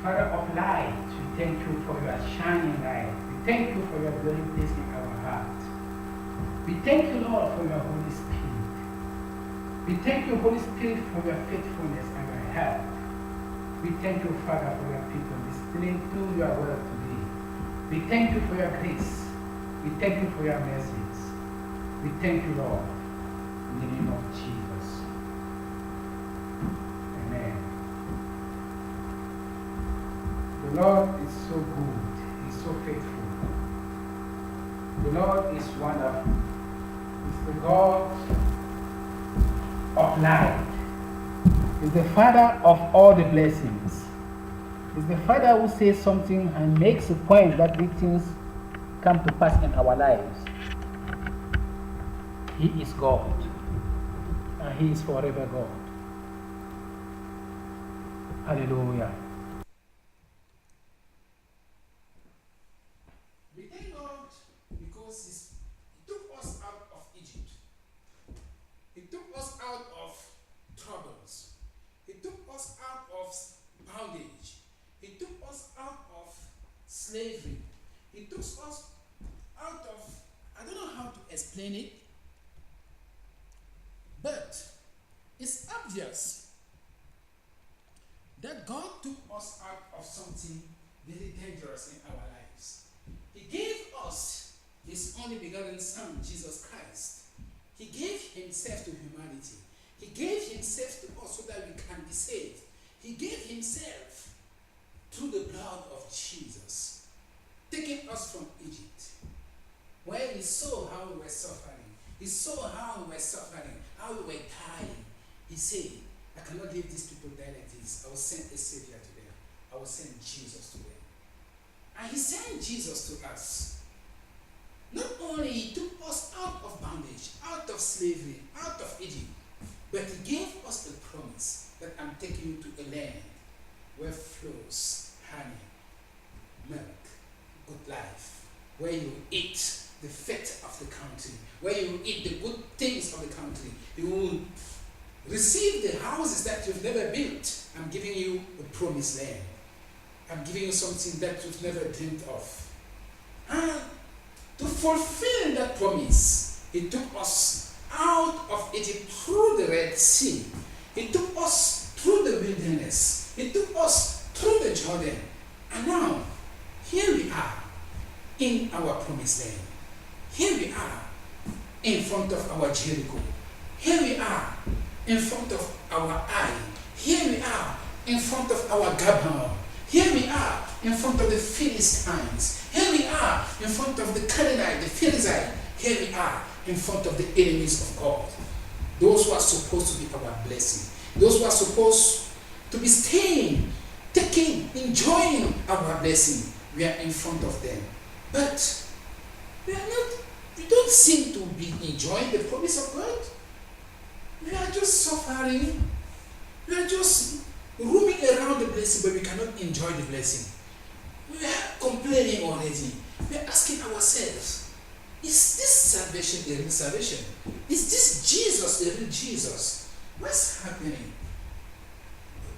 Father of light, we thank you for your shining light. We thank you for your dwelling place in our hearts. We thank you, Lord, for your Holy Spirit. We thank you, Holy Spirit, for your faithfulness and your help. We thank you, Father, for your people listening to your word today. We thank you for your grace. We thank you for your mercies. We thank you, Lord, in the name of Jesus. Amen. The Lord is so good. He's so faithful. The Lord is wonderful. He's the God of light. He's the Father of all the blessings. He's the Father who says something and makes a point that these things come to pass in our lives. He is God, and He is forever God. Hallelujah. We thank God because He took us out of Egypt. He took us out of troubles. He took us out of bondage. He took us out of slavery. He took us out of, I don't know how to explain it, but it's obvious that God took us out of something very dangerous in our lives. He gave us His only begotten Son, Jesus Christ. He gave Himself to humanity. He gave Himself to us so that we can be saved. He gave Himself through the blood of Jesus, taking us from Egypt, where He saw how we were suffering. He saw how we were suffering, how we were dying. He said, I cannot leave these people die like this. I will send a Savior to them. I will send Jesus to them. And He sent Jesus to us. Not only He took us out of bondage, out of slavery, out of Egypt, but He gave us a promise that I'm taking you to a land where flows honey, milk, good life, where you eat the fat of the country, where you eat the good things of the country. You will receive the houses that you've never built. I'm giving you a promised land. I'm giving you something that you've never dreamed of. And to fulfill that promise, He took us out of Egypt through the Red Sea. He took us through the wilderness. He took us through the Jordan. And now, here we are in our promised land. Here we are in front of our Jericho. Here we are in front of our Ai. Here we are in front of our Gabon. Here we are in front of the Philistines. Here we are in front of the Canaanite, the Philistine. Here we are in front of the enemies of God. Those who are supposed to be our blessing. Those who are supposed to be staying, taking, enjoying our blessing. We are in front of them. But we don't seem to be enjoying the promise of God. We are just suffering. We are just roaming around the blessing, but we cannot enjoy the blessing. We are complaining already. We are asking ourselves, is this salvation a real salvation? Is this Jesus a real Jesus? What's happening?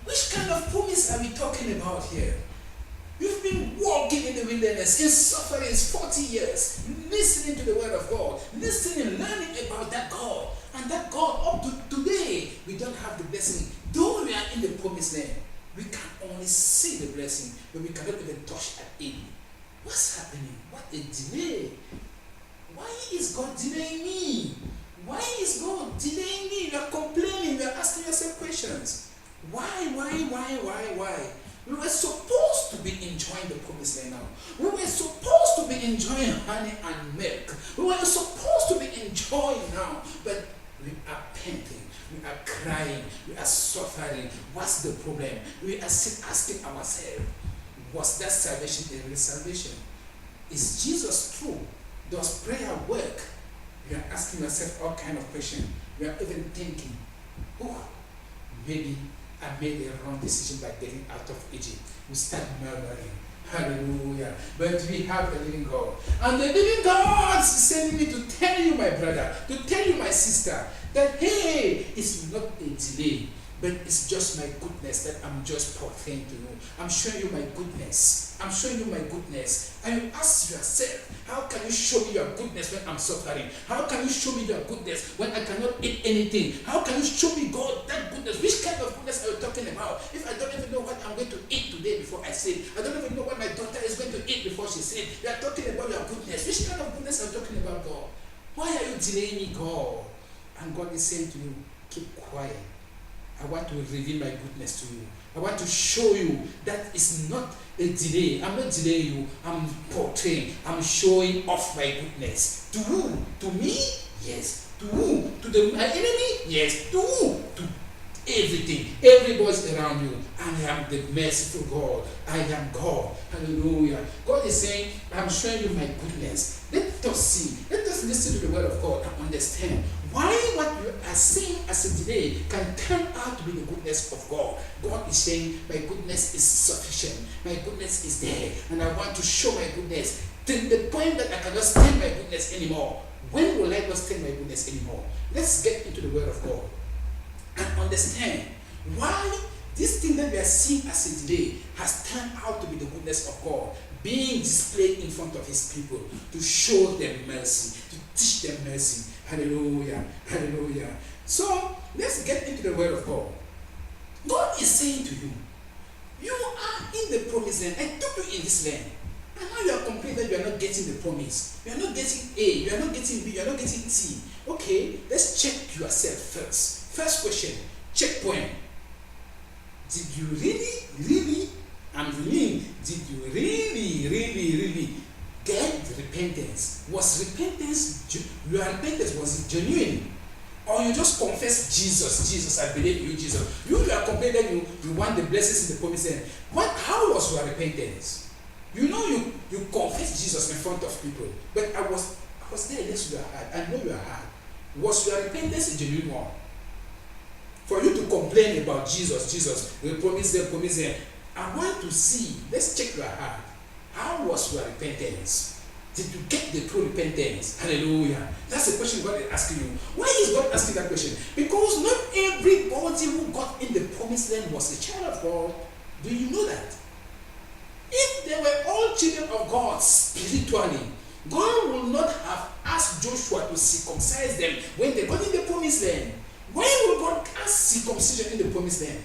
Which kind of promise are we talking about here? You've been walking in the wilderness in suffering 40 years, listening to the word of God, listening, learning about that God. And that God, up to today, we don't have the blessing. Though we are in the promised land, we can only see the blessing, but we cannot even touch at it. What's happening? What a delay. Why is God delaying me? Why is God delaying me? You are complaining, you are asking yourself questions. Why? We were supposed to be enjoying the promised land now. We were supposed to be enjoying honey and milk. We were supposed to be enjoying now. But we are painting, we are crying, we are suffering. What's the problem? We are still asking ourselves, was that salvation a real salvation? Is Jesus true? Does prayer work? We are asking ourselves all kind of questions. We are even thinking, oh, maybe I made a wrong decision by getting out of Egypt. We start murmuring. Hallelujah. But we have a living God. And the living God is sending me to tell you, my brother, to tell you, my sister, that hey, it's not a delay, but it's just my goodness that I'm just portraying to you. I'm showing you my goodness. I'm showing you my goodness. And you ask yourself, how can you show me your goodness when I'm suffering? How can you show me your goodness when I cannot eat anything? How can you show me, God, that goodness? Which kind of goodness are you talking about? If I don't even know what I'm going to eat today before I sleep, I don't even know what my daughter is going to eat before she sleeps. You are talking about your goodness. Which kind of goodness are you talking about, God? Why are you delaying me, God? And God is saying to you, keep quiet. I want to reveal my goodness to you. I want to show you that it's not a delay. I'm not delaying you. I'm portraying. I'm showing off my goodness. To who? To me? Yes. To who? To my enemy? Yes. To who? To everything. Everybody's around you. I am the merciful God. I am God. Hallelujah. God is saying, I'm showing you my goodness. Let us see. Let us listen to the word of God and understand why what you are saying as a delay can turn out to be the goodness of God. God is saying, my goodness is sufficient. My goodness is there. And I want to show my goodness to the point that I cannot stand my goodness anymore. When will I not stand my goodness anymore? Let's get into the word of God and understand why this thing that we are seeing as a delay has turned out to be the goodness of God, being displayed in front of his people to show them mercy, to teach them mercy. Hallelujah. Hallelujah. So let's get into the word of God. God is saying to you, you are in the promised land. I took you in this land. And now you are complaining that you are not getting the promise. You are not getting A, you are not getting B, you are not getting T. Okay, let's check yourself first. First question, checkpoint. Did you really, did you really get repentance? Was repentance, your repentance, was it genuine? Or you just confess Jesus, I believe you, Jesus. You are complaining that you want the blessings in the promised land. How was your repentance? You know you confess Jesus in front of people. But I was there next to your heart. I know your heart. Was your repentance a genuine one? For you to complain about Jesus, we promise them. I want to see, let's check your heart. How was your repentance? Did you get the true repentance? Hallelujah. That's the question God is asking you. Why is God asking that question? Because not everybody who got in the promised land was a child of God. Do you know that? If they were all children of God spiritually, God would not have asked Joshua to circumcise them when they got in the promised land. Why would God ask circumcision in the promised land?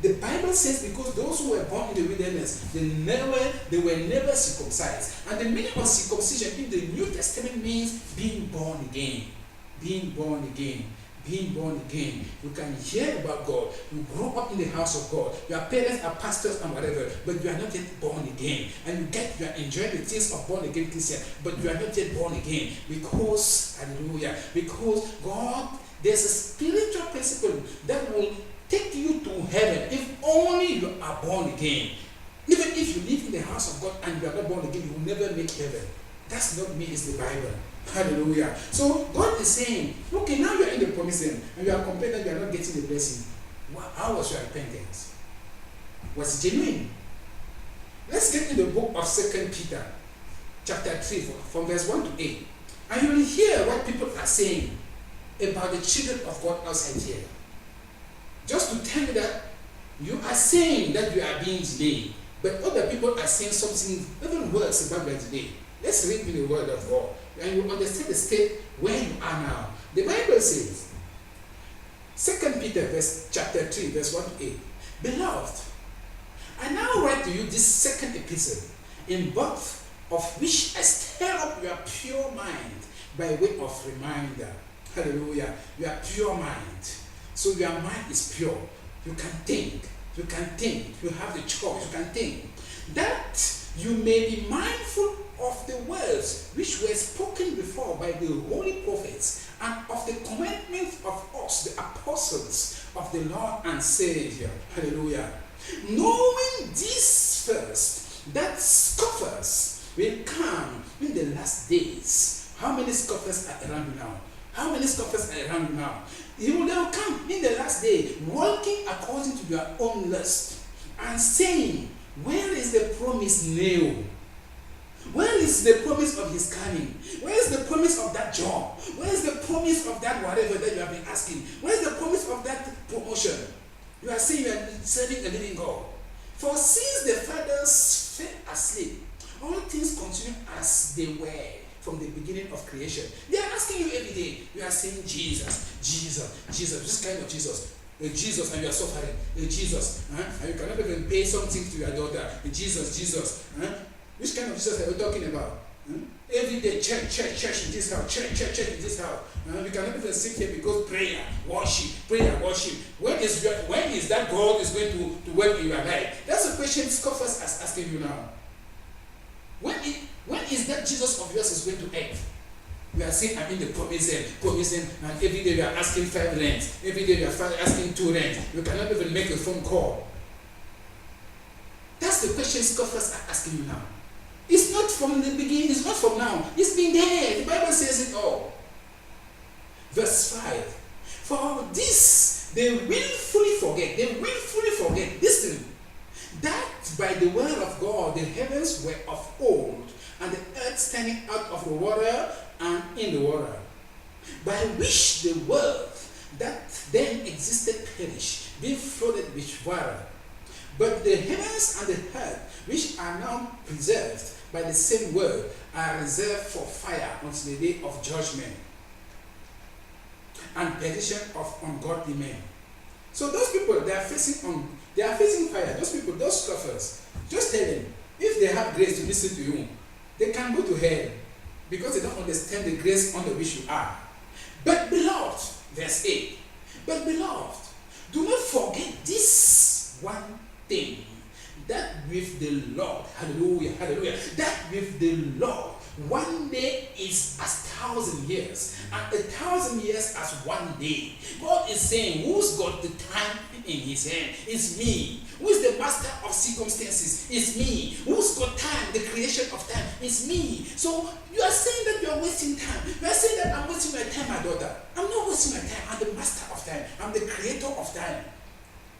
The Bible says because those who were born in the wilderness, they were never circumcised. And the meaning of circumcision in the New Testament means being born again. Being born again. Being born again. You can hear about God. You grow up in the house of God. Your parents are pastors and whatever, but you are not yet born again. And you are enjoying the things of born again Christian, but you are not yet born again. Because, hallelujah, because God, there's a spiritual principle that will take you to heaven if only you are born again. Even if you live in the house of God and you are not born again, you will never make heaven. That's not me, it's the Bible. Hallelujah. So God is saying, okay, now you are in the promised land and you are complaining that you are not getting the blessing. How was your repentance? Was it genuine? Let's get in the book of 2 Peter, chapter 3, from verse 1 to 8. And you will hear what people are saying about the children of God outside here. Just to tell you that you are saying that you are being delayed, but other people are saying something even worse about your delay. Let's read in the word of God, and you understand the state where you are now. The Bible says, 2 Peter chapter 3, verse 1 to 8. Beloved, I now write to you this second epistle, in both of which I stir up your pure mind by way of reminder. Hallelujah. Your pure mind. So your mind is pure. You can think. You have the choice. You can think. That you may be mindful of the words which were spoken before by the holy prophets, and of the commandments of us, the apostles of the Lord and Savior. Hallelujah. Knowing this first, that scoffers will come in the last days. How many scoffers are around you now? How many scoffers are around you now? They will come in the last day, walking according to their own lust, and saying, where is the promise now? Where is the promise of his coming? Where is the promise of that job? Where is the promise of that whatever that you have been asking? Where is the promise of that promotion? You are saying you are serving the living God. For since the fathers fell asleep, all things continue as they were from the beginning of creation. They are asking you every day. You are saying Jesus, Jesus, Jesus, this kind of Jesus. Jesus, and you are suffering. Jesus, and you cannot even pay something to your daughter. Jesus, Jesus. Which kind of Jesus are you talking about? Every day, church in this house, church in this house. You cannot even sit here because prayer, worship. When is that God is going to work in your life? That's the question scoffers are asking you now. When is that Jesus of yours is going to act? We are saying, I'm in the promised land, and every day we are asking 5 rents. Every day we are asking 2 rents. You cannot even make a phone call. That's the question scoffers are asking you now. It's not from the beginning, it's not from now. It's been there. The Bible says it all. Verse 5. For this they willfully forget. Listen. That by the word of God the heavens were of old, and the earth standing out of the water and in the water, by which the world that then existed perished, being flooded with water. But the heavens and the earth, which are now preserved by the same word, are reserved for fire until the day of judgment and perdition of ungodly men. So those people, they are facing fire. Those people, those scoffers, just tell them, if they have grace to listen to you, they can go to hell because they don't understand the grace under which you are. But beloved, verse 8, but beloved, do not forget this one thing, that with the Lord, hallelujah, that with the Lord, one day is as 1,000 years, and 1,000 years as one day. God is saying, who's got the time in his hand? It's me. Who is the master of circumstances? It's me. Who's got time? The creation of time. It's me. So you are saying that you are wasting time. You are saying that I'm wasting my time, my daughter. I'm not wasting my time. I'm the master of time. I'm the creator of time.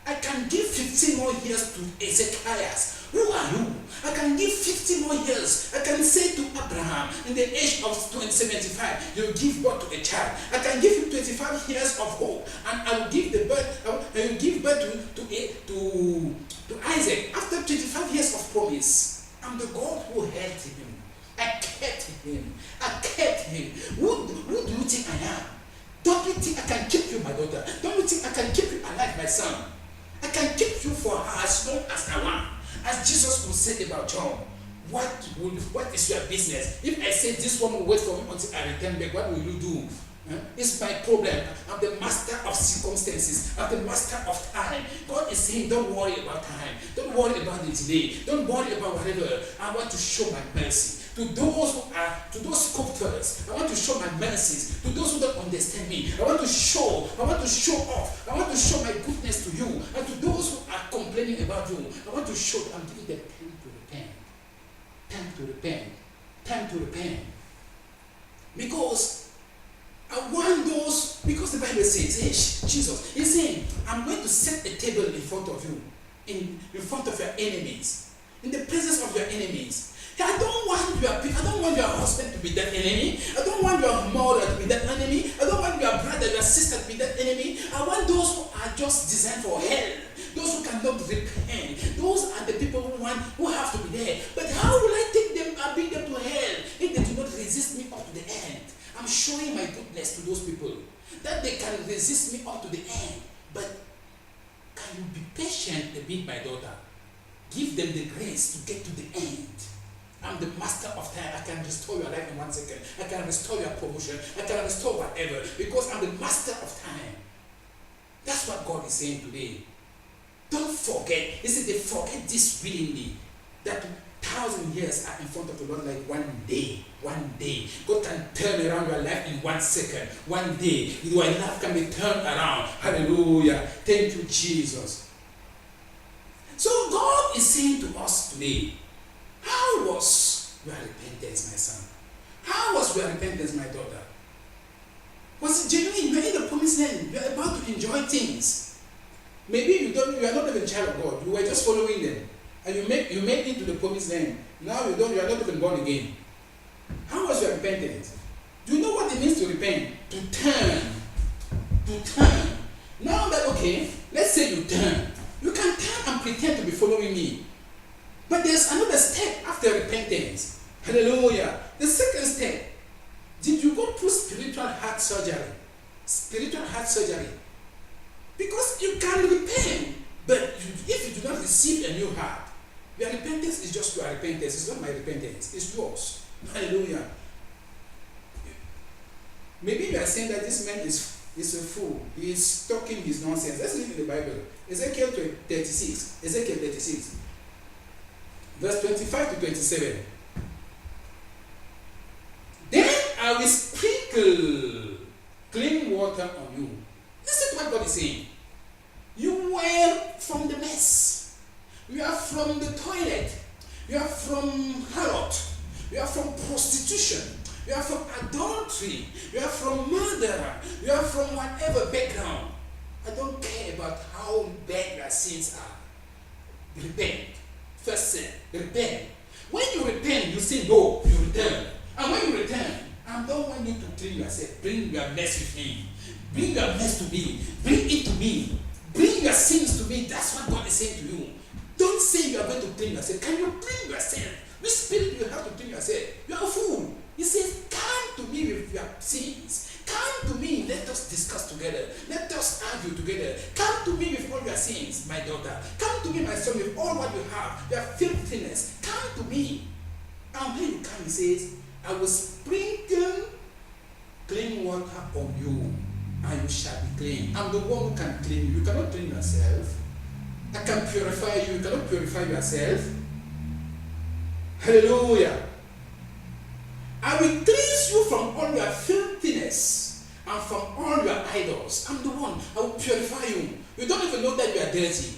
I can give 15 more years to Ezekias. Who are you? I can give 50 more years. I can say to Abraham, in the age of 75, you will give birth to a child. I can give you 25 years of hope, and I will give birth to Isaac after 25 years of promise. I'm the God who helped him. I kept him. Who do you think I am? Don't you think I can keep you, my daughter? Don't you think I can keep you alive, my son? I can keep you for as long as I want. As Jesus will say about John, what is your business? If I say this one will wait for me until I return back, what will you do? It's my problem. I'm the master of circumstances. I'm the master of time. God is saying, don't worry about time. Don't worry about the delay. Don't worry about whatever. I want to show my mercy. To those sculptors, I want to show my mercies. To those who don't understand me, I want to show off. I want to show my goodness to you. And to those who are complaining about you, I want to show I'm giving them time to repent. Because I want those, because the Bible says, hey, Jesus is saying, I'm going to set a table in front of you, in front of your enemies, in the presence of your enemies. I don't want your husband to be that enemy. I don't want your mother to be that enemy. I don't want your brother, your sister to be that enemy. I want those who are just designed for hell. Those who cannot repent. Those are the people who have to be there. But how will I take them and bring them to hell if they do not resist me up to the end? I'm showing my goodness to those people, that they can resist me up to the end. But can you be patient a bit, my daughter? Give them the grace to get to the end. I'm the master of time. I can restore your life in 1 second. I can restore your promotion. I can restore whatever, because I'm the master of time. That's what God is saying today. Don't forget. They forget this willingly, that 1,000 years are in front of the Lord like one day. God can turn around your life in 1 second. One day, your life can be turned around. Hallelujah. Thank you, Jesus. So God is saying to us today, how was your repentance, my son? How was your repentance, my daughter? Was it genuine? You are in the promised land. You are about to enjoy things. Maybe you are not even a child of God. You were just following them. And you made it to the promised land. Now you are not even born again. How was your repentance? Do you know what it means to repent? To turn. Now that, okay, let's say you turn. You can turn and pretend to be following me. But there's another step after repentance. Hallelujah. The second step. Did you go through spiritual heart surgery? Spiritual heart surgery. Because you can repent, but if you do not receive a new heart, your repentance is just your repentance. It's not my repentance. It's yours. Hallelujah. Maybe you are saying that this man is a fool. He is talking his nonsense. Let's read in the Bible. Ezekiel 36. Ezekiel 36. Verse 25 to 27. Then I will sprinkle clean water on you. Listen to what God is saying. You were from the mess. You are from the toilet. You are from harlot. You are from prostitution. You are from adultery. You are from murder. You are from whatever background. I don't care about how bad your sins are. Repent. First sin, repent. When you repent, you say no, you return. And when you return, I don't want you to clean yourself. Bring your mess with me. Bring your mess to me. Bring it to me. Bring your sins to me. That's what God is saying to you. Don't say you are going to clean yourself. Can you clean yourself? Which spirit you have to clean yourself? You are a fool. He says, come to me with your sins. Come to me. Let us discuss together. Let us argue together. Come to me with all your sins, my daughter. Come to me, my son, with all what you have. Your filthiness. Come to me. And when you come, he says, I will sprinkle clean water on you, and you shall be clean. I'm the one who can clean you. You cannot clean yourself. I can purify you. You cannot purify yourself. Hallelujah. I will cleanse you from all your filthiness and from all your idols. I'm the one. I will purify you. You don't even know that you are dirty.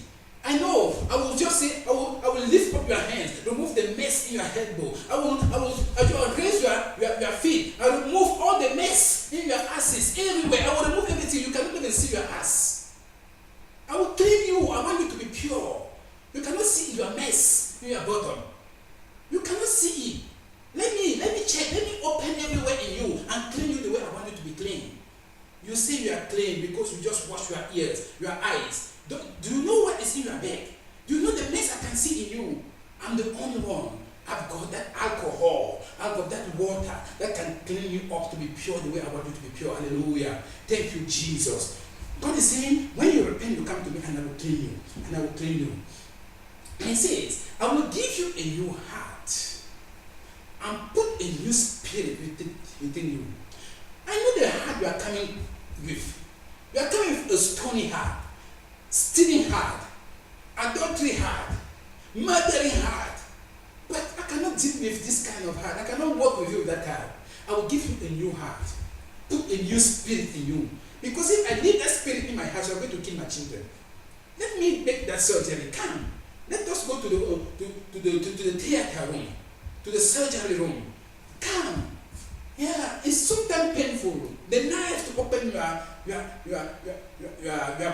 I know. I will just say, I will lift up your hands, remove the mess in your elbow. I will raise your feet. I will remove all the mess in your asses everywhere. I will remove everything. You cannot even see your ass. I will clean you. I want you to be pure. You cannot see your mess in your bottom. You cannot see it. Let me check. Let me open everywhere in you and clean you the way I want you to be clean. You say you are clean because you just wash your ears, your eyes. Do you know what is in your bag? Do you know the mess I can see in you? I'm the only one. I've got that alcohol. I've got that water that can clean you up to be pure the way I want you to be pure. Hallelujah. Thank you, Jesus. God is saying, when you repent, you come to me and I will clean you. And I will clean you. And he says, I will give you a new heart and put a new spirit within you. I know the heart you are coming with. You are coming with a stony heart, stealing heart, adultery heart, murdering heart. But I cannot deal with this kind of heart. I cannot work with you with that heart. I will give you a new heart, put a new spirit in you. Because if I leave that spirit in my heart, you are going to kill my children. Let me make that surgery. Come. Let us go to the theater room, to the surgery room. Come. Yeah, it's sometimes painful. The knife to open your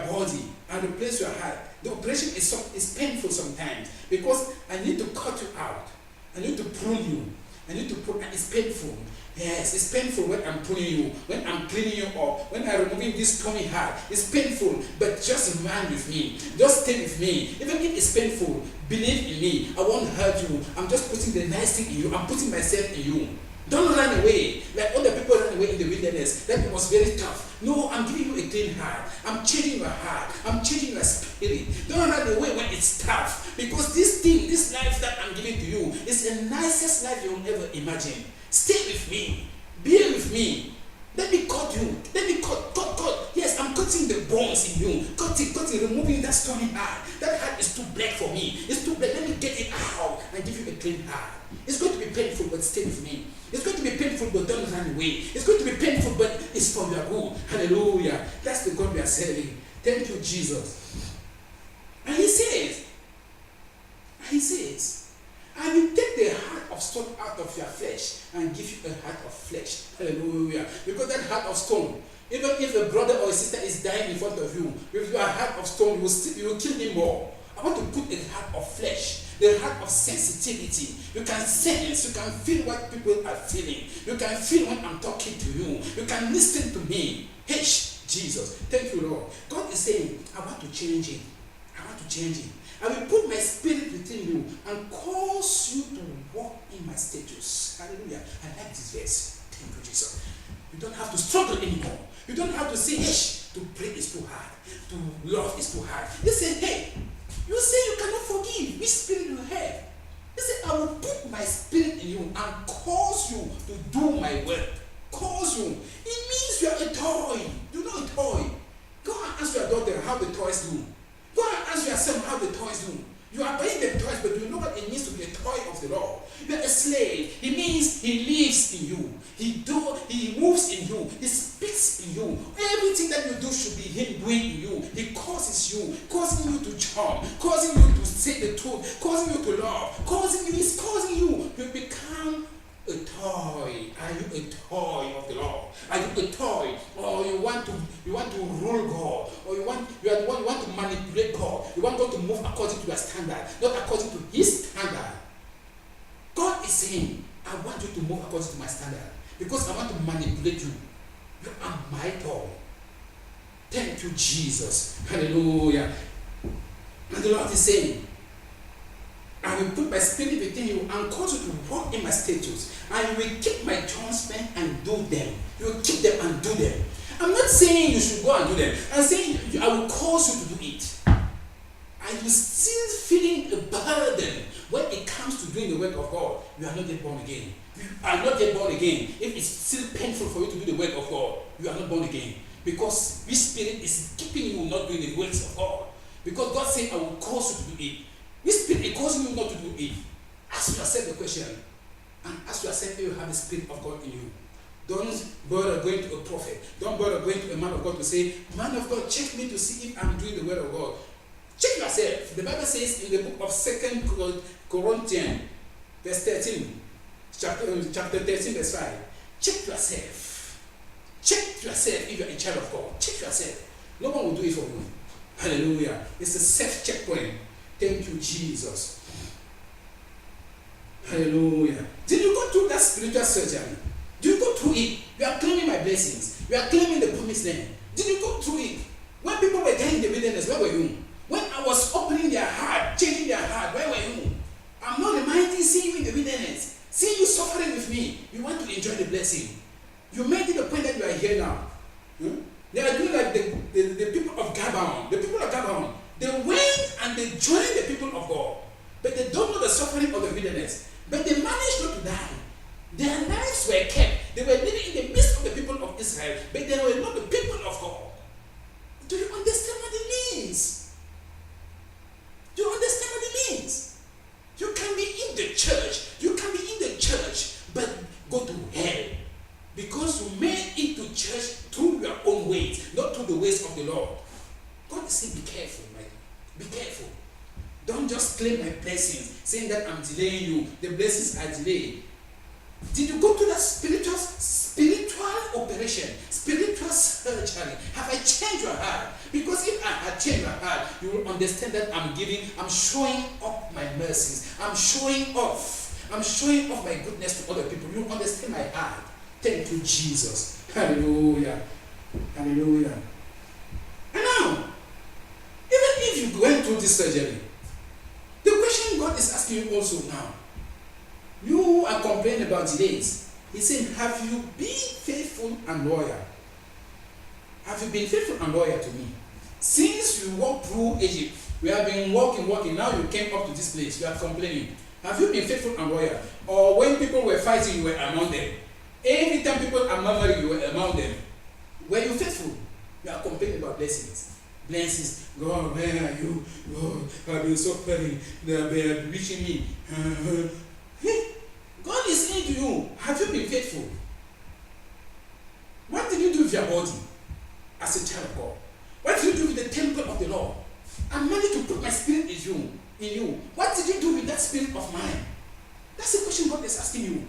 body and replace your heart. The operation is painful sometimes because I need to cut you out. I need to prune you. I need to prune, and it's painful. Yes, it's painful when I'm pruning you, when I'm cleaning you up, when I'm removing this stony heart. It's painful, but just run with me. Just stay with me. Even if it's painful, believe in me. I won't hurt you. I'm just putting the nice thing in you. I'm putting myself in you. Don't run away like other people ran away in the wilderness. That was very tough. No, I'm giving you a clean heart. I'm changing your heart. I'm changing your spirit. Don't run away when it's tough. Because this life that I'm giving to you is the nicest life you'll ever imagine. Stay with me. Bear with me. Let me cut you. Let me cut. Yes, I'm cutting the bones in you. Cutting, removing that stony heart. That heart is too black for me. It's too black. Let me get it out and give you a clean heart. It's going to be painful, but stay with me. It's going to be painful, but don't run away. It's going to be painful, but it's for your good. Hallelujah. That's the God we are serving. Thank you, Jesus. And he says, I will take the heart of stone out of your flesh and give you a heart of flesh. Hallelujah. Because that heart of stone, even if a brother or a sister is dying in front of you, with your heart of stone, you will kill him more. I want to put a heart of flesh, the heart of sensitivity. You can sense, you can feel what people are feeling. You can feel when I'm talking to you. You can listen to me. Hey, Jesus. Thank you, Lord. God is saying, I want to change him. I want to change him. I will put my spirit within you and cause you to walk in my status. Hallelujah. I like this verse. Thank you, Jesus. You don't have to struggle anymore. You don't have to say, to pray is too hard. To love is too hard. He said, hey, you say you cannot forgive. Which spirit you have? He said, I will put my spirit in you and cause you to do my work. Cause you. It means you are a toy. You know a toy. Go and ask your daughter how the toys do. Go and ask your son how the toys do. You are buying the toys, but you know what it means to be a toy of the Lord. You are a slave. It means he lives in you. He moves in you. He speaks in you. Everything that you do should be him doing in you. He causes you, causing you to charm, causing you to say the truth, causing you to love, he's causing you. You become a toy. Are you a toy of the Lord? Are you a toy? Or you want to rule God? Or you want to manipulate God? You want God to move according to your standard, not according to his standard. God is saying, I want you to move according to my standard because I want to manipulate you. You are my toy. Thank you, Jesus. Hallelujah. And the Lord is saying, I will put my spirit within you and cause you to walk in my statutes. And you will keep my judgments and do them. You will keep them and do them. I'm not saying you should go and do them. I'm saying I will cause you to do it. Are you still feeling a burden when it comes to doing the work of God? You are not yet born again. You are not yet born again. If it's still painful for you to do the work of God, you are not born again. Because this spirit is keeping you not doing the works of God. Because God said, I will cause you to do it. This spirit is causing you not to do it. Ask yourself the question. And ask yourself if you have the spirit of God in you. Don't bother going to a prophet. Don't bother going to a man of God to say, man of God, check me to see if I'm doing the word of God. Check yourself. The Bible says in the book of 2 Corinthians, verse 13, chapter 13, verse 5. Check yourself. Check yourself if you're a child of God. Check yourself. No one will do it for you. Hallelujah. It's a self-checkpoint. Thank you, Jesus. Hallelujah. Did you go through that spiritual surgery? Did you go through it? You are claiming my blessings. You are claiming the promised land. Did you go through it? When people were dying in the wilderness, where were you? When I was opening their heart, changing their heart, where were you? I'm not reminding, seeing you in the wilderness. Seeing you suffering with me. You want to enjoy the blessing. You made it the point that you are here now. They are doing like the people of Gabon. The people of Gabon, they went and they joined the people of God. But they don't know the suffering of the wilderness. But they managed not to die. Their lives were kept. They were living in the midst of the people of Israel, but they were not the people of God. Do you understand what it means? Do you understand what it means? You can be in the church. You can be in the church, but go to hell. Because you made it to church through your own ways, not through the ways of the Lord. God is saying, be careful, right? Be careful. Don't just claim my blessings, saying that I'm delaying you. The blessings are delayed. Did you go to that spiritual operation, spiritual surgery? Have I changed your heart? Because if I had changed your heart, you will understand that I'm showing off my mercies. I'm showing off my goodness to other people. You understand my heart. Thank you, Jesus. Hallelujah. Hallelujah. And now, even if you went through this surgery, the question God is asking you also now, you are complaining about delays. He's saying, have you been faithful and loyal? Have you been faithful and loyal to me? Since you walked through Egypt, we have been walking, now you came up to this place, you are complaining. Have you been faithful and loyal? Or when people were fighting, you were among them? Every time people are murmuring, you were among them. Were you faithful? You are complaining about blessings. Blessings. God, where are you? God, I've been suffering. They have been reaching me. Hey, God is saying to you, have you been faithful? What did you do with your body as a child of God? What did you do with the temple of the Lord? I'm ready to put my spirit in you. What did you do with that spirit of mine? That's the question God is asking you.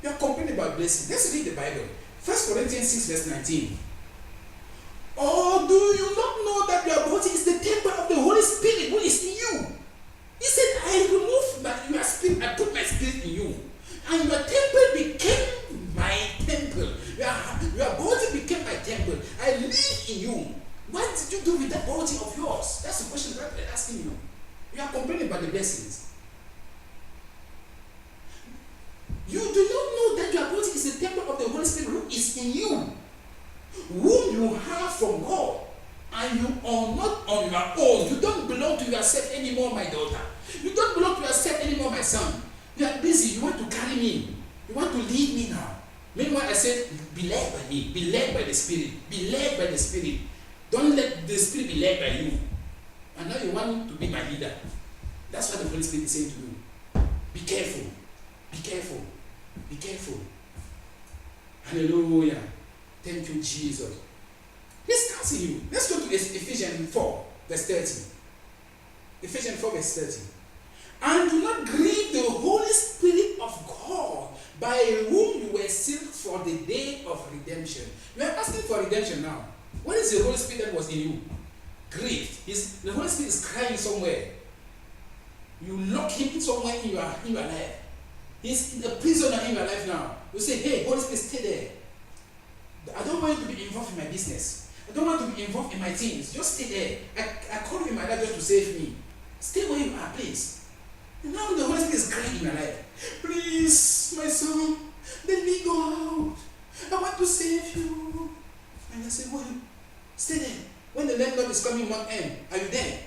You are complaining about blessing. Let's read the Bible. 1 Corinthians 6 verse 19. Or do you not know that your body is the temple of the Holy Spirit who is in you? He said, I removed your spirit, I put my spirit in you. And your temple became my temple. Your body became my temple. I live in body of yours? That's the question that they're asking you. You are complaining about the blessings. You do not know that your body is the temple of the Holy Spirit who is in you, whom you have from God, and you are not on your own. You don't belong to yourself anymore, my daughter. You don't belong to yourself anymore, my son. You are busy. You want to carry me. You want to lead me now. Meanwhile, I said, be led by me. Be led by the Spirit. Be led by the Spirit. Don't let the Spirit be led by you. And now you want to be my leader. That's what the Holy Spirit is saying to you. Be careful. Be careful. Be careful. Hallelujah. Thank you, Jesus. Let's counsel you. Let's go to Ephesians 4, verse 30. Ephesians 4, verse 30. And do not grieve the Holy Spirit of God, by whom you were sealed for the day of redemption. We are asking for redemption now. What is the Holy Spirit that was in you? Grieved. The Holy Spirit is crying somewhere. You lock him in somewhere in your life. He's a prisoner in your life now. You say, hey, Holy Spirit, stay there. I don't want you to be involved in my business. I don't want to be involved in my things. Just stay there. I call you in my life just to save me. Stay where you are, please. And now the Holy Spirit is crying in your life. Please, my son, let me go out. I want to save you. And I say, well, stay there. When the landlord is coming month end, are you there?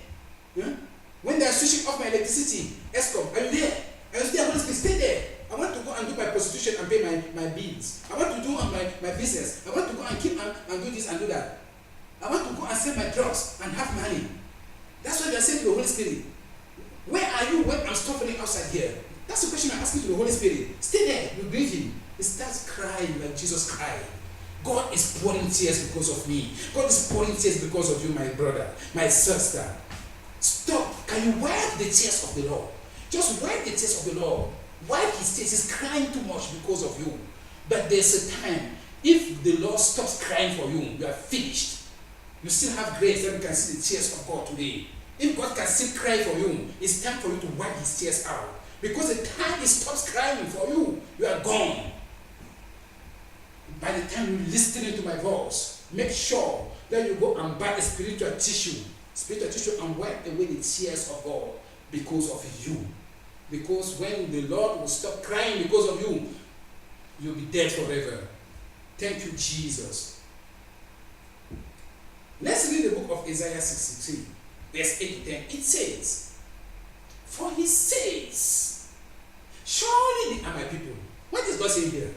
Yeah? When they are switching off my electricity, ESCOM, are you there? Are you there? Holy Spirit, stay there. I want to go and do my prostitution and pay my bills. I want to do my business. I want to go and keep and do this and do that. I want to go and sell my drugs and have money. That's what you are saying to the Holy Spirit. Where are you when I'm suffering outside here? That's the question I'm asking to the Holy Spirit. Stay there, you grieve him. He starts crying like Jesus cried. God is pouring tears because of me. God is pouring tears because of you, my brother, my sister. Stop. Can you wipe the tears of the Lord? Just wipe the tears of the Lord. Wipe his tears. He's crying too much because of you. But there's a time, if the Lord stops crying for you, you are finished. You still have grace that you can see the tears of God today. If God can still cry for you, it's time for you to wipe his tears out. Because the time he stops crying for you, you are gone. By the time you listen to my voice, make sure that you go and buy a spiritual tissue and wipe away the tears of God because of you. Because when the Lord will stop crying because of you, you'll be dead forever. Thank you, Jesus. Let's read the book of Isaiah 63, verse 8 to 10. It says, for he says, surely they are my people. What is God saying here?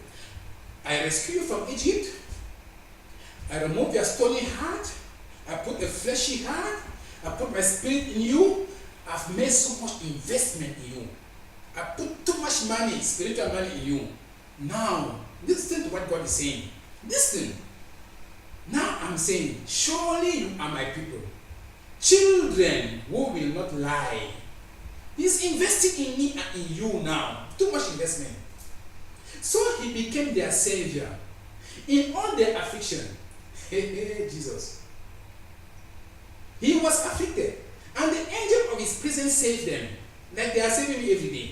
I rescue you from Egypt. I remove your stony heart. I put a fleshy heart. I put my spirit in you. I've made so much investment in you. I put too much money, spiritual money in you. Now, listen to what God is saying. Listen. Now I'm saying, surely you are my people. Children who will not lie. He's investing in me and in you now. Too much investment. So he became their savior. In all their affliction, Jesus. He was afflicted. And the angel of his presence saved them. Like they are saving me every day.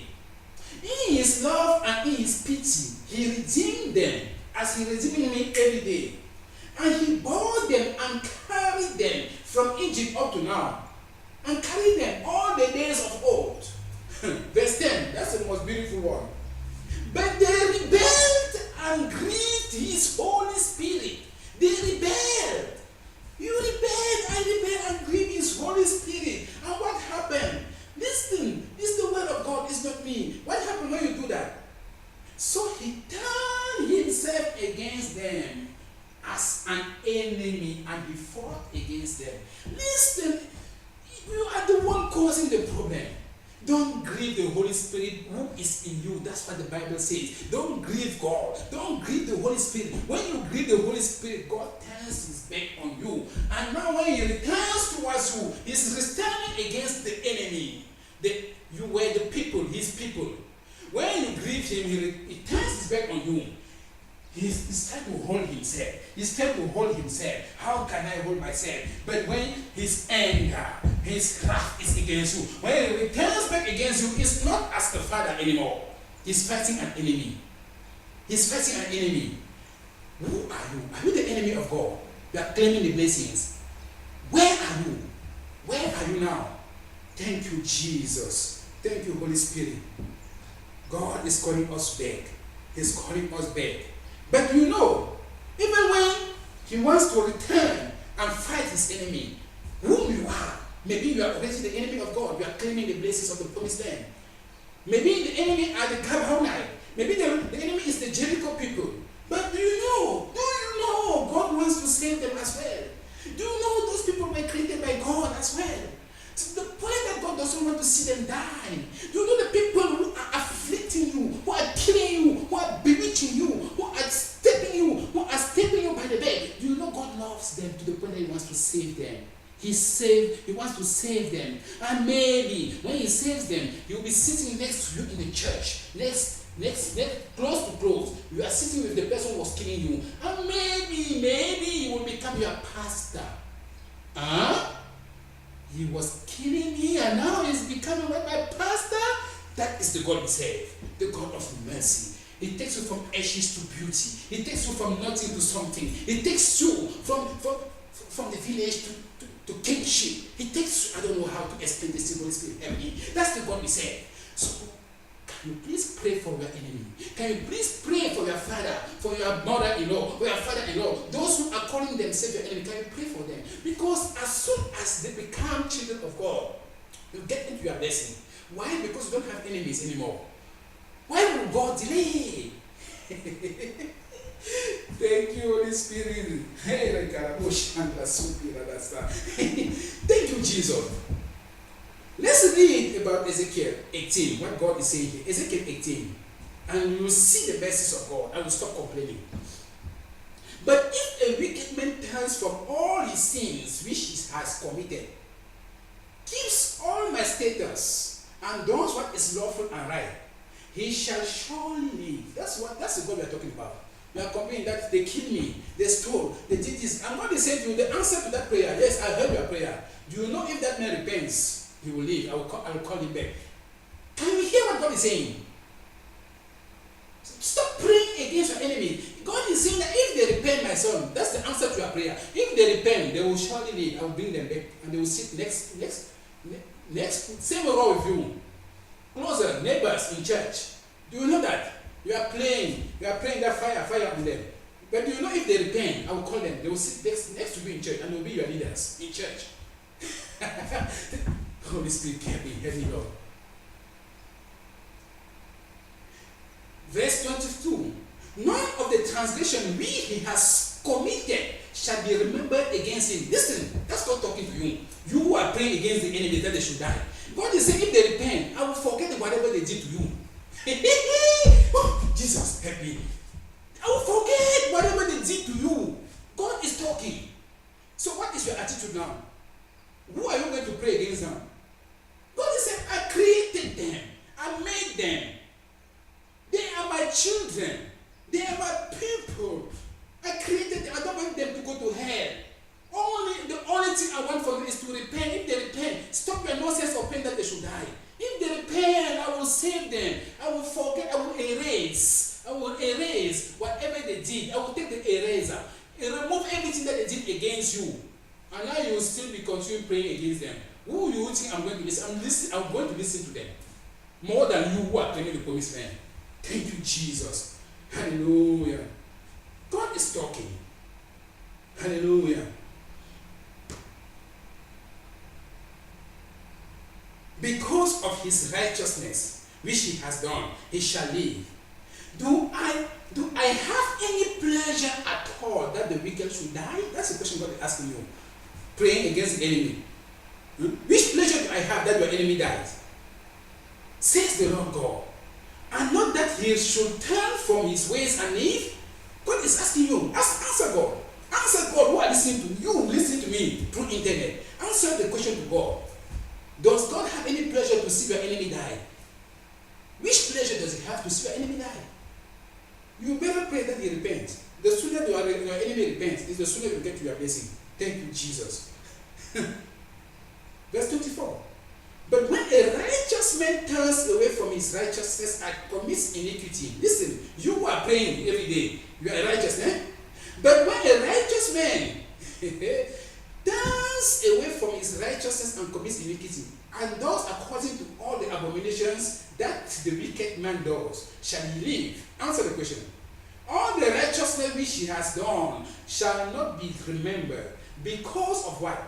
In his love and in his pity, he redeemed them as he redeeming me every day. And he bore them and carried them from Egypt up to now. And carried them all the days of old. Verse 10, that's the most beautiful one. But they rebelled and grieved his Holy Spirit. They rebelled. You rebelled, I rebelled and grieved his Holy Spirit. And what happened? Listen, this is the word of God, it's not me. What happened when you do that? So he turned himself against them as an enemy and he fought against them. Listen, you are the one causing the problem. Don't grieve the Holy Spirit who is in you. That's what the Bible says. Don't grieve God. Don't grieve the Holy Spirit. When you grieve the Holy Spirit, God turns his back on you. And now when he returns towards you, he's returning against the enemy. You were the people, his people. When you grieve him, he turns his back on you. He's trying to hold himself. He's trying to hold himself. How can I hold myself? But when his anger, his wrath is against you, when he returns back against you, it's not as the father anymore. He's fighting an enemy. He's fighting an enemy. Who are you? Are you the enemy of God? You are claiming the blessings. Where are are you? Where are you now? Thank you, Jesus. Thank you, Holy Spirit. God is calling us back. He's calling us back. But you know, even when he wants to return and fight his enemy, whom you are, maybe you are already the enemy of God. You are claiming the blessings of the promised land. Maybe the enemy are the Gabaonite. Maybe the enemy is the Jericho people. But do you know God wants to save them as well? Do you know those people were created by God as well? To the point that God doesn't want to see them die. Do you know the people who are afflicting you, who are killing you, who are bewitching you, who are stepping you by the bed? Do you know God loves them to the point that he wants to save them? He wants to save them. And maybe when he saves them, he will be sitting next to you in the church. Close to close. You are sitting with the person who was killing you. And maybe he will become your pastor. He was killing me and now he's becoming my pastor. That is the God we serve. The God of mercy. He takes you from ashes to beauty. He takes you from nothing to something. He takes you from the village to kingship. He takes you, I don't know how to explain this to Holy Spirit. That's the God we serve. So can you please pray for your enemy? Can you please pray for your father, for your mother-in-law, for your father-in-law? Those who are calling themselves your enemy, can you pray for them? Because as soon as they become children of God, you get into your blessing. Why? Because you don't have enemies anymore. Why will God delay? Thank you, Holy Spirit. Thank you, Jesus. Let's read about Ezekiel 18, what God is saying here. Ezekiel 18. And you will see the mercies of God. I will stop complaining. But if a wicked man turns from all his sins which he has committed, keeps all my statutes, and does what is lawful and right, he shall surely live. That's the God we are talking about. We are complaining that they killed me, they stole, they did this. And God is saying to you, the answer to that prayer, yes, I heard your prayer. Do you know if that man repents, he will live? I will call him back. Can you hear what God is saying? Stop praying against your enemy. God is saying that if they repent, my son, that's the answer to your prayer. If they repent, they will surely live. I will bring them back and they will sit next same row with you. Closer, neighbors in church. Do you know that? You are praying that fire on them. But do you know if they repent, I will call them. They will sit next to you in church and they will be your leaders in church. Holy Spirit, help me, Lord. Verse 22. None of the transgression he has committed shall be remembered against him. Listen, that's God talking to you. You who are praying against the enemy that they should die. God is saying, if they repent, I will forget whatever they did to you. Oh, Jesus, help me. I will forget whatever they did to you. God is talking. So what is your attitude now? Who are you going to pray against now? God is saying, I created them. I made them. They are my children. They are my people. I created them. I don't want them to go to hell. The only thing I want for them is to repent. If they repent, stop your nonsense of pain that they should die. If they repent, I will save them. I will forget. I will erase whatever they did. I will take the eraser and remove everything that they did against you. And now you will still be continuing praying against them. Who you think I'm going to listen? I'm going to listen to them more than you who are claiming the promised land. Thank you, Jesus. Hallelujah. God is talking. Hallelujah. Because of his righteousness, which he has done, he shall live. Do I have any pleasure at all that the wicked should die? That's the question God is asking you. Praying against the enemy. Which pleasure do I have that your enemy dies? Says the Lord God. And not that he should turn from his ways and live. God is asking you. Answer God. Answer God who are listening to you. Listen to me through internet. Answer the question to God. Does God have any pleasure to see your enemy die? Which pleasure does he have to see your enemy die? You better pray that he repents. The sooner your enemy repents, is the sooner you get to your blessing. Thank you, Jesus. Verse 24. But when a righteous man turns away from his righteousness and commits iniquity, listen, you who are praying every day, you are righteous, eh? But when a righteous man turns turns away from his righteousness and commits iniquity, and does according to all the abominations that the wicked man does, shall he live? Answer the question. All the righteousness which he has done shall not be remembered. Because of what?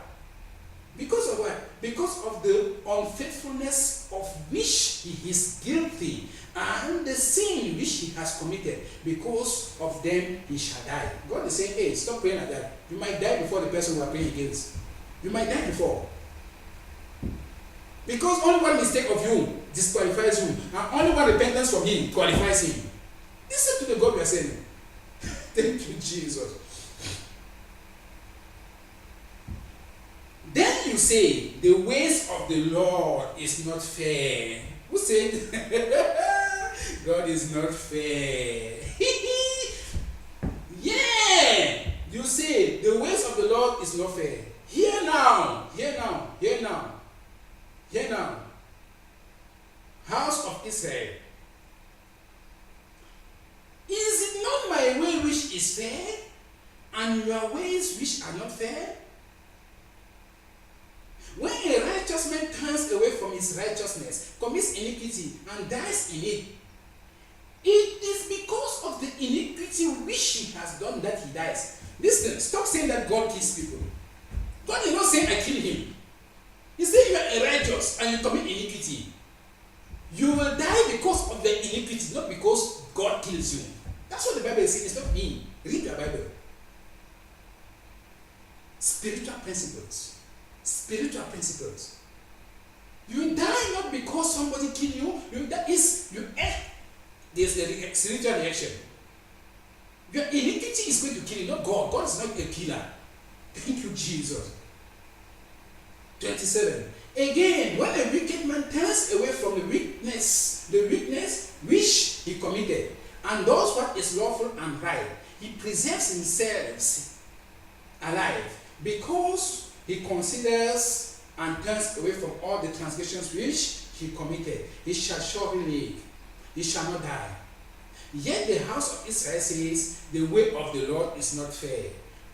Because of what? Because of the unfaithfulness of which he is guilty, and the sin which he has committed. Because of them he shall die. God is saying, hey, stop praying like that. You might die before the person you are praying against. You might die before. Because only one mistake of you disqualifies you, and only one repentance from him qualifies him. Listen to the God we are saying. Thank you, Jesus. Then you say, the ways of the Lord is not fair. Who said? God is not fair. Yeah! You say, the ways of the Lord is not fair. Hear now, hear now, hear now, hear now. House of Israel. Is it not my way which is fair, and your ways which are not fair? When a righteous man turns away from his righteousness, commits iniquity, and dies in it, it is because of the iniquity which he has done that he dies. Listen, stop saying that God kills people. God is not saying I kill him. He said you are righteous and you commit iniquity. You will die because of the iniquity, not because God kills you. That's what the Bible is saying. It's not me. Read your Bible. Spiritual principles. Spiritual principles. You die not because somebody killed you. There's a spiritual reaction. Your iniquity is going to kill you, not God. God is not a killer. Thank you, Jesus. 27. Again, when a wicked man turns away from the weakness which he committed, and does what is lawful and right, he preserves himself alive, because he considers and turns away from all the transgressions which he committed. He shall surely live, he shall not die. Yet the house of Israel says, the way of the Lord is not fair.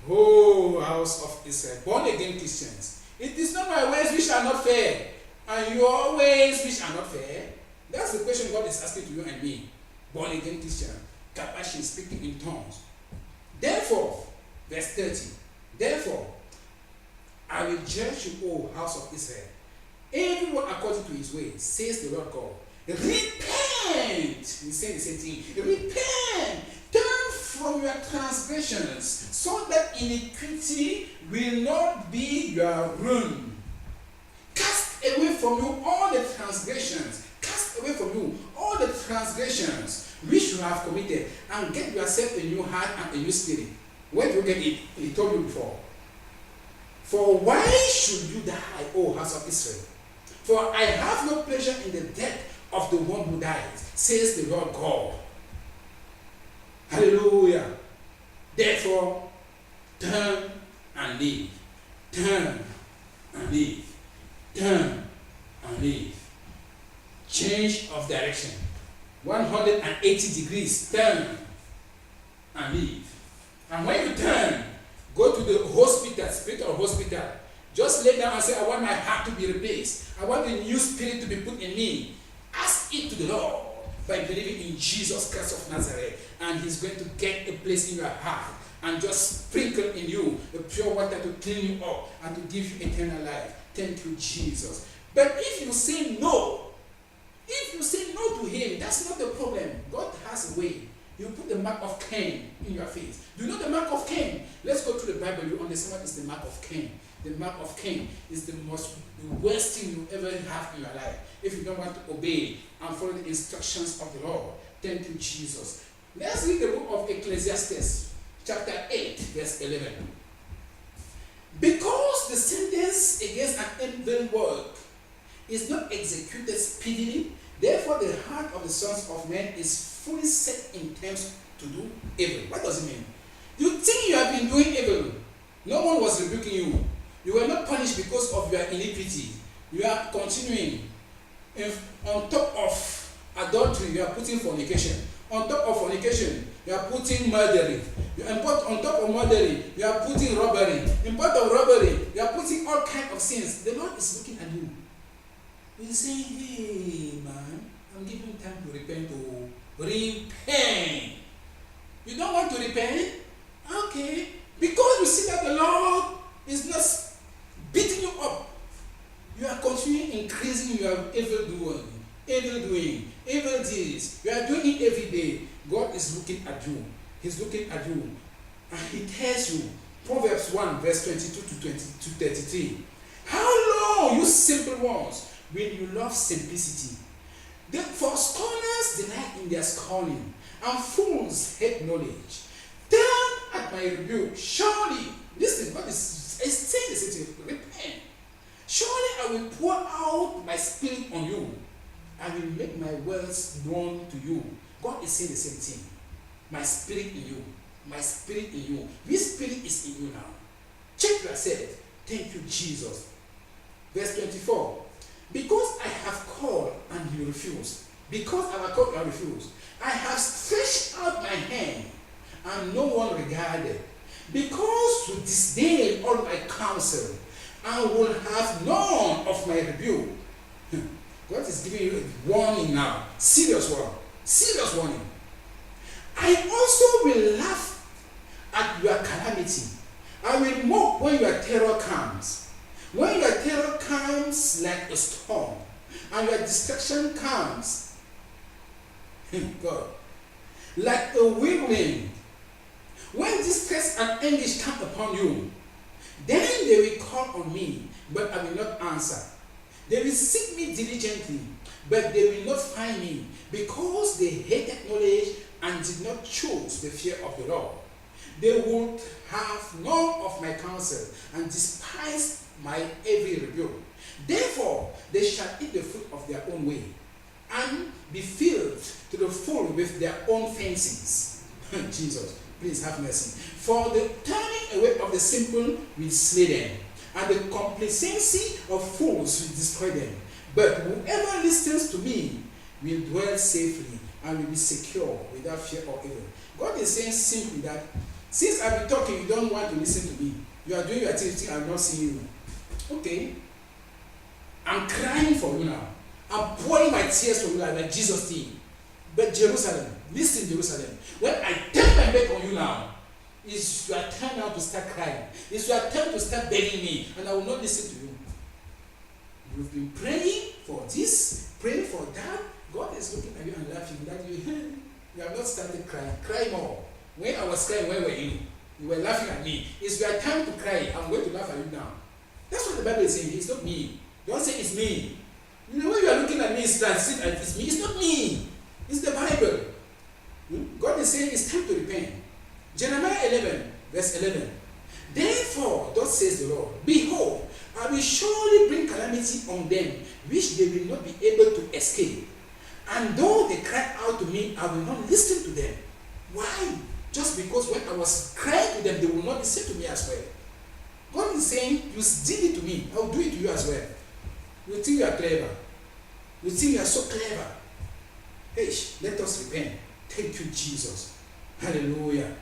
Oh, house of Israel, born again Christians, it is not my ways which are not fair, and your ways which are not fair. That's the question God is asking to you and me. Born again Christian, Kapashi speaking in tongues. Therefore, verse 30, therefore, I will judge you, O house of Israel, everyone according to his ways, says the Lord God. Repent! He's saying the same thing. Repent! Turn from your transgressions, so that iniquity will not be your ruin. Cast away from you all the transgressions. Cast away from you all the transgressions which you have committed, and get yourself a new heart and a new spirit. Where do you get it? He told you before. For why should you die, O house of Israel? For I have no pleasure in the death of the one who dies, says the Lord God. Hallelujah. Therefore, turn and live. Turn and live. Turn and live. Change of direction. 180 degrees. Turn and live. And when you turn, go to the hospital, spiritual hospital. Just lay down and say, I want my heart to be replaced. I want a new spirit to be put in me. Ask it to the Lord by believing in Jesus Christ of Nazareth, and he's going to get a place in your heart and just sprinkle in you the pure water to clean you up and to give you eternal life. Thank you, Jesus. But if you say no to him, that's not the problem. God has a way. You put the mark of Cain in your face. Do you know the mark of Cain? Let's go to the Bible. You understand what is the mark of Cain. The mark of Cain is the worst thing you ever have in your life. If you don't want to obey and follow the instructions of the Lord. Thank you, Jesus. Let's read the book of Ecclesiastes, chapter 8, verse 11. Because the sentence against an evil work is not executed speedily, therefore the heart of the sons of men is fully set in terms to do evil. What does it mean? You think you have been doing evil. No one was rebuking you. You were not punished because of your iniquity. You are continuing. If on top of adultery, you are putting fornication. On top of fornication, you are putting murdering. On top of murdering, you are putting robbery. In part of robbery, you are putting all kinds of sins. The Lord is looking at you. He's saying, hey man, I'm giving you time to repent. Repent. You don't want to repent? Okay. Because you see that the Lord is not beating you up. You are continuing increasing your evil doing, evil deeds. You are doing it every day. God is looking at you. He's looking at you. And he tells you, Proverbs 1, verse 22 to 33. How long, you simple ones, will you love simplicity? For scorners delight in their scorning, and fools hate knowledge. Turn at my rebuke. Surely, listen, God is saying the same thing. Repent. Surely I will pour out my spirit on you. I will make my words known to you. God is saying the same thing. My spirit in you. My spirit in you. This spirit is in you now. Check yourself. Thank you, Jesus. Verse 24. Because I have called and you refused. Because I have called and refused. I have stretched out my hand and no one regarded. Because you disdain all my counsel and will have none of my rebuke. God is giving you a warning now. Serious one. Serious warning. I also will laugh at your calamity. I will mock when your terror comes. When your terror comes like a storm, and your destruction comes, God, like a whirlwind. When distress and anguish come upon you, then they will call on me, but I will not answer. They will seek me diligently, but they will not find me, because they hated knowledge and did not choose the fear of the Lord. They would have none of my counsel and despise my every rebuke. Therefore, they shall eat the fruit of their own way and be filled to the full with their own fancies. Jesus, please have mercy. For the turning away of the simple will slay them, and the complacency of fools will destroy them. But whoever listens to me will dwell safely and will be secure without fear or evil. God is saying simply that since I've been talking, you don't want to listen to me. You are doing your activity, I'm not seeing you. Okay. I'm crying for you now. I'm pouring my tears for you like Jesus did. But Jerusalem, listen, Jerusalem. When I turn my back on you now, it's your turn now to start crying. It's your turn to start begging me, and I will not listen to you. You've been praying for this, praying for that. God is looking at you and laughing that you have not started crying. Cry more. When I was crying, where were you? You were laughing at me. It's your time to cry. I'm going to laugh at you now. That's what the Bible is saying. It's not me. Don't say it's me. You know, when you are looking at me, it's me. It's not me. It's the Bible. God is saying it's time to repent. Jeremiah 11, verse 11. Therefore, thus says the Lord, behold, I will surely bring calamity on them, which they will not be able to escape. And though they cry out to me, I will not listen to them. Why? Just because when I was crying to them, they will not listen to me as well. God is saying, you did it to me, I will do it to you as well. You think you are clever. You think you are so clever. Hey, let us repent. Thank you, Jesus. Hallelujah.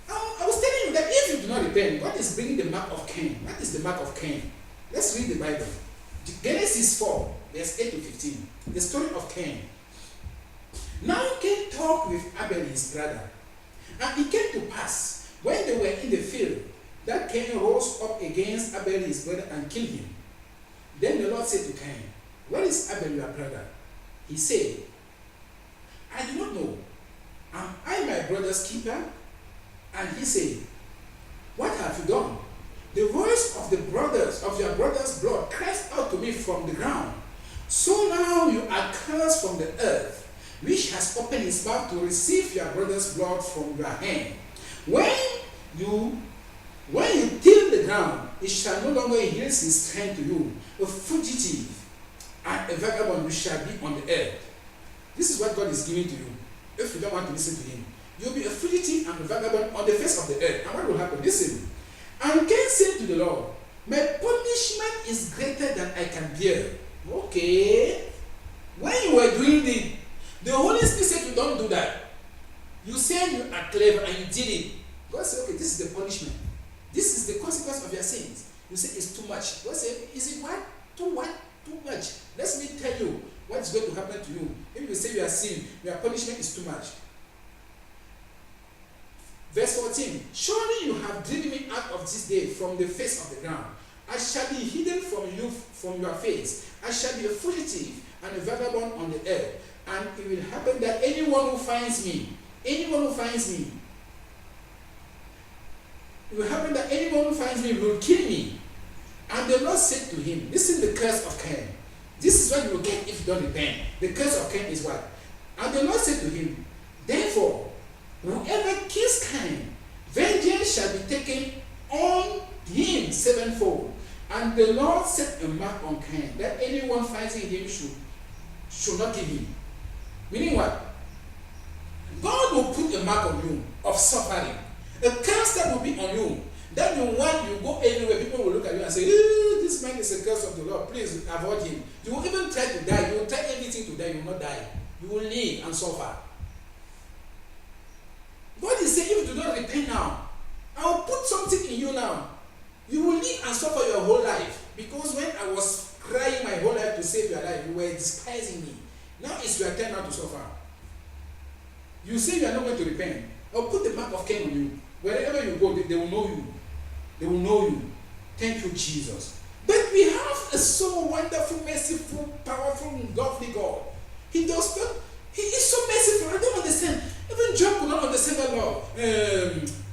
I was telling you that if you do not repent, God is bringing the mark of Cain. What is the mark of Cain? Let's read the Bible. Genesis 4, verse 8 to 15. The story of Cain. Now Cain talked with Abel his brother. And it came to pass, when they were in the field, that Cain rose up against Abel his brother and killed him. Then the Lord said to Cain, where is Abel your brother? He said, I do not know. Am I my brother's keeper? And he said, what have you done? The voice of your brother's blood cries out to me from the ground. So now you are cursed from the earth, which has opened its mouth to receive your brother's blood from your hand. When you till the ground, it shall no longer yield its strength to you. A fugitive and a vagabond you shall be on the earth. This is what God is giving to you. If you don't want to listen to him, you'll be a fugitive and a vagabond on the face of the earth. And what will happen? Listen. And Cain said to the Lord, my punishment is greater than I can bear. Okay. When you were doing The Holy Spirit said you don't do that. You said you are clever and you did it. God said, okay, this is the punishment. This is the consequence of your sins. You say it's too much. God said, is it what? Too what? Too much. Let me tell you what's going to happen to you. If you say you are sin, your punishment is too much. Verse 14, surely you have driven me out of this day from the face of the ground. I shall be hidden from you, from your face. I shall be a fugitive and a vagabond on the earth. And it will happen that anyone who finds me, it will happen that anyone who finds me will kill me. And the Lord said to him, this is the curse of Cain. This is what you will get if you don't repent. The curse of Cain is what? And the Lord said to him, therefore, whoever kills Cain, vengeance shall be taken on him sevenfold. And the Lord set a mark on Cain, that anyone fighting him should not kill him. Meaning what? God will put a mark on you of suffering. A curse that will be on you. That you want, you go everywhere, people will look at you and say, this man is a curse of the Lord, please avoid him. You will even try to die. You will try everything to die, you will not die. You will live and suffer. God is saying, if you do not repent now, I will put something in you now. You will live and suffer your whole life. Because when I was crying my whole life to save your life, you were despising me. Now it's your turn now to suffer. You say you are not going to repent. I'll put the mark of Cain on you. Wherever you go, they will know you. They will know you. Thank you, Jesus. But we have a so wonderful, merciful, powerful, godly God. He does not. He is so merciful. I don't understand. Even Job could not understand the law.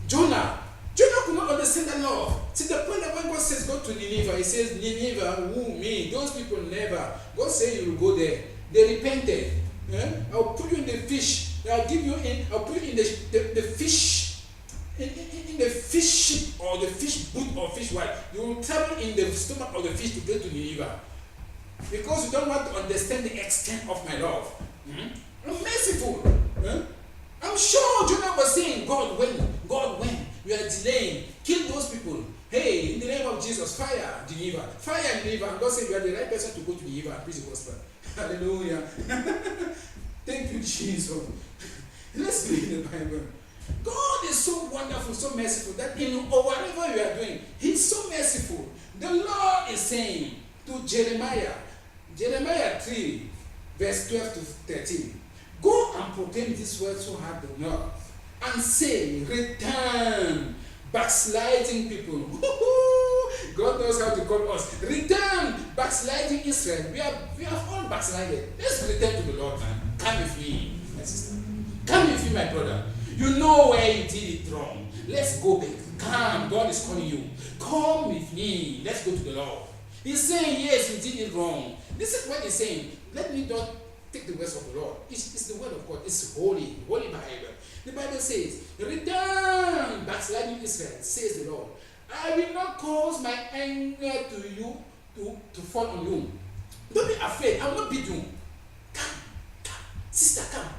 Jonah could not understand the law. To the point that when God says go to Nineveh, he says, Nineveh, who, me? Those people never. God said you will go there. They repented. I'll put you in the fish. I'll give you in. I'll put you in the fish. In the fish ship or the fish boot or fish wife. You will travel in the stomach of the fish to get to Nineveh. Because you don't want to understand the extent of my love. I'm merciful. I'm sure Jonah was saying, God, when you are delaying, kill those people. Hey, in the name of Jesus, fire Nineveh. Fire Nineveh. And God said, you are the right person to go to Nineveh and preach the gospel. Hallelujah. Thank you, Jesus. Let's read the Bible. God is so wonderful, so merciful that in whatever you are doing, He's so merciful. The Lord is saying to Jeremiah 3, verse 12 to 13, go and proclaim this word so hard the north, and say, return, backsliding people. God knows how to call us. Return, backsliding Israel. We have all backslided. Let's return to the Lord, man. Come with me, my sister. Come with me, my brother. You know where you did it wrong. Let's go back. Come, God is calling you. Come with me. Let's go to the Lord. He's saying, yes, you did it wrong. This is what he's saying. Let me not take the words of the Lord. It's the word of God. It's holy Bible. The Bible says, return, backsliding Israel, says the Lord. I will not cause my anger to you to fall on you. Don't be afraid. I will not beat you. Come. Sister, come.